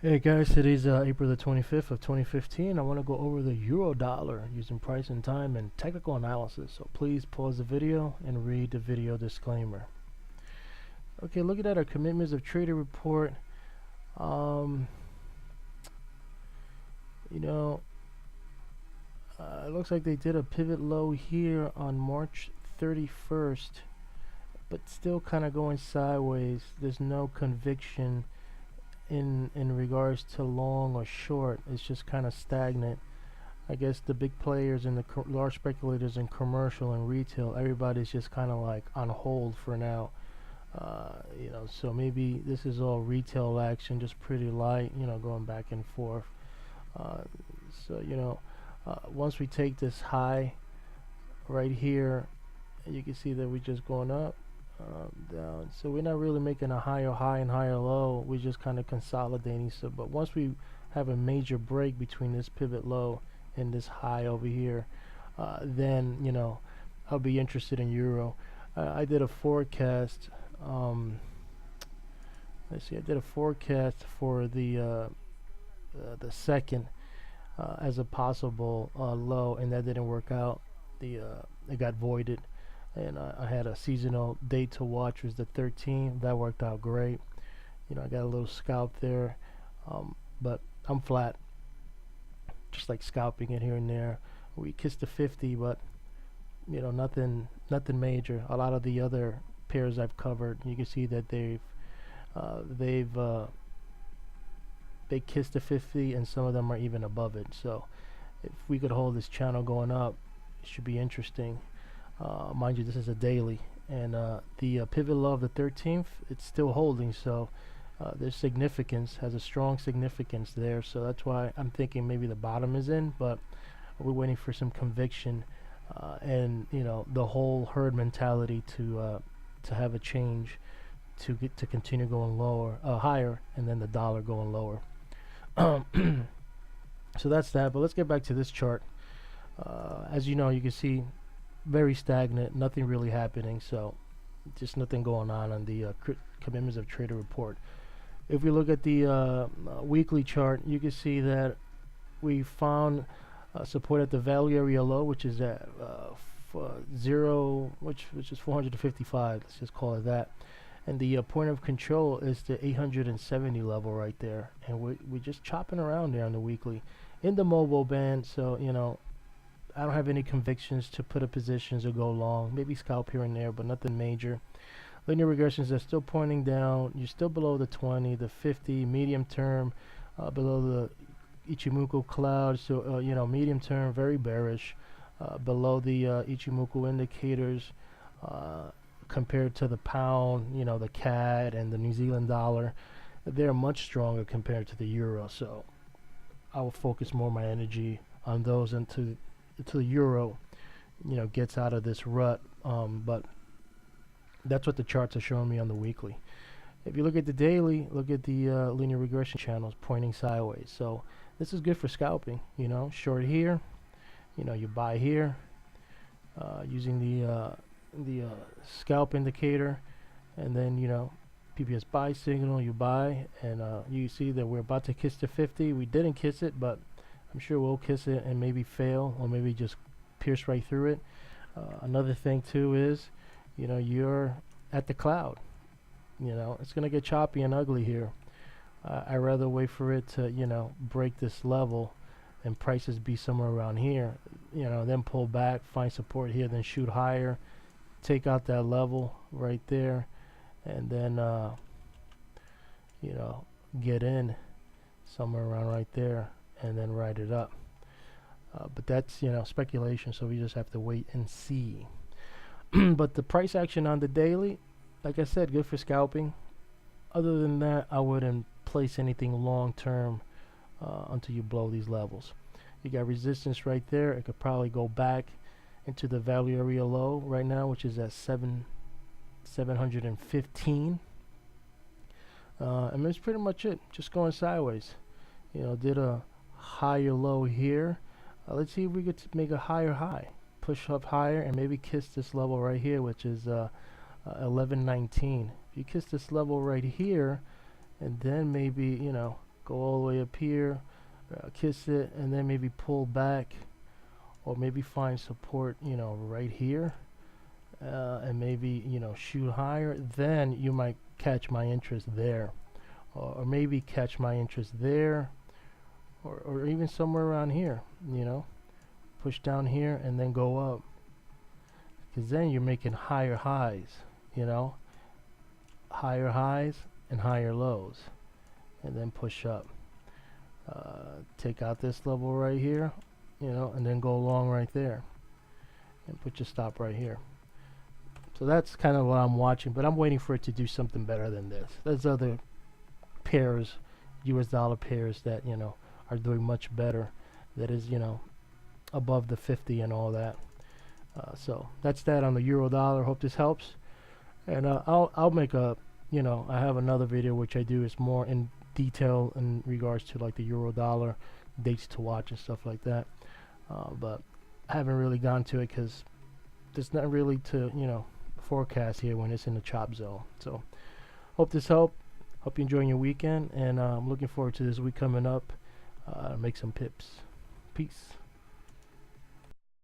Hey guys, today's April the 25th of 2015. I want to go over the euro dollar using price and time and technical analysis. So please pause the video and read the video disclaimer. Okay, looking at our commitments of trader report, um, you know, it looks like they did a pivot low here on March 31st, but still kind of going sideways. There's no conviction in regards to long or short. It's just kind of stagnant. I guess the big players and the large speculators in commercial and retail, everybody's just kind of like on hold for now. So maybe this is all retail action, just pretty light, going back and forth. Uh, Once we take this high right here, you can see that we're just going up, down. So we're not really making a higher high and higher low. We're just kind of consolidating. So, but once we have a major break between this pivot low and this high over here, then I'll be interested in euro. I did a forecast. Let's see. I did a forecast for the second as a possible low, and that didn't work out. It got voided, and I had a seasonal date to watch, was the 13th. That worked out great. I got a little scalp there, but I'm flat, just like scalping it here and there. We kissed the 50, but nothing major. A lot of the other pairs I've covered, you can see that they kissed the 50, and some of them are even above it. So if we could hold this channel going up, it should be interesting. Mind you, this is a daily, and the pivot low of the 13th, it's still holding. So there's significance, has a strong significance there. So that's why I'm thinking maybe the bottom is in, but we're waiting for some conviction and the whole herd mentality to have a change, to continue going higher, and then the dollar going lower. So that's that. But let's get back to this chart. As you know, you can see very stagnant, nothing really happening. So just nothing going on the commitments of trader report. If we look at the weekly chart, you can see that we found support at the value area low, which is at which is 455. Let's just call it that. And the point of control is the 870 level right there, and we're just chopping around there on the weekly in the mobile band. So I don't have any convictions to put up positions or go long. Maybe scalp here and there, but nothing major. Linear regressions are still pointing down. You're still below the 20, the 50, medium term, below the Ichimoku cloud. So medium term, very bearish. Below the Ichimoku indicators, compared to the pound, the CAD and the New Zealand dollar, they're much stronger compared to the euro. So I will focus more of my energy on those until the euro, gets out of this rut. But that's what the charts are showing me on the weekly. If you look at the daily, look at the linear regression channels pointing sideways. So this is good for scalping. Short here, you buy here using the scalp indicator, and then PPS buy signal, you buy, and you see that we're about to kiss the 50. We didn't kiss it, but I'm sure we'll kiss it and maybe fail, or maybe just pierce right through it. Another thing too is, you're at the cloud. It's gonna get choppy and ugly here. I'd rather wait for it to break this level and prices be somewhere around here, then pull back, find support here, then shoot higher, take out that level right there, and then get in somewhere around right there, and then ride it up. But that's speculation, so we just have to wait and see. But the price action on the daily, like I said, good for scalping. Other than that, I wouldn't place anything long term until you blow these levels. You got resistance right there. It could probably go back into the value area low right now, which is at 715. And that's pretty much it. Just going sideways. Did a higher low here. Let's see if we could make a higher high. Push up higher and maybe kiss this level right here, which is 1119. If you kiss this level right here, and then maybe go all the way up here, kiss it, and then maybe pull back, or maybe find support, you know, right here, and maybe, you know, shoot higher. Then you might catch my interest there, or maybe catch my interest there, or even somewhere around here, you know, push down here and then go up, because then you're making higher highs, you know, higher highs and higher lows, and then push up, take out this level right here, you know, and then go long right there and put your stop right here. So that's kind of what I'm watching, but I'm waiting for it to do something better than this. There's other pairs, US dollar pairs, that, you know, are doing much better, that is, you know, above the 50 and all that. So that's that on the euro dollar. Hope this helps, and I'll make a, you know, I have another video which I do is more in detail in regards to like the euro dollar, dates to watch and stuff like that, but I haven't really gone to it because there's not really to, you know, forecast here when it's in the chop zone. So hope this helped. Hope you're enjoying your weekend, and I'm looking forward to this week coming up. Make some pips. Peace.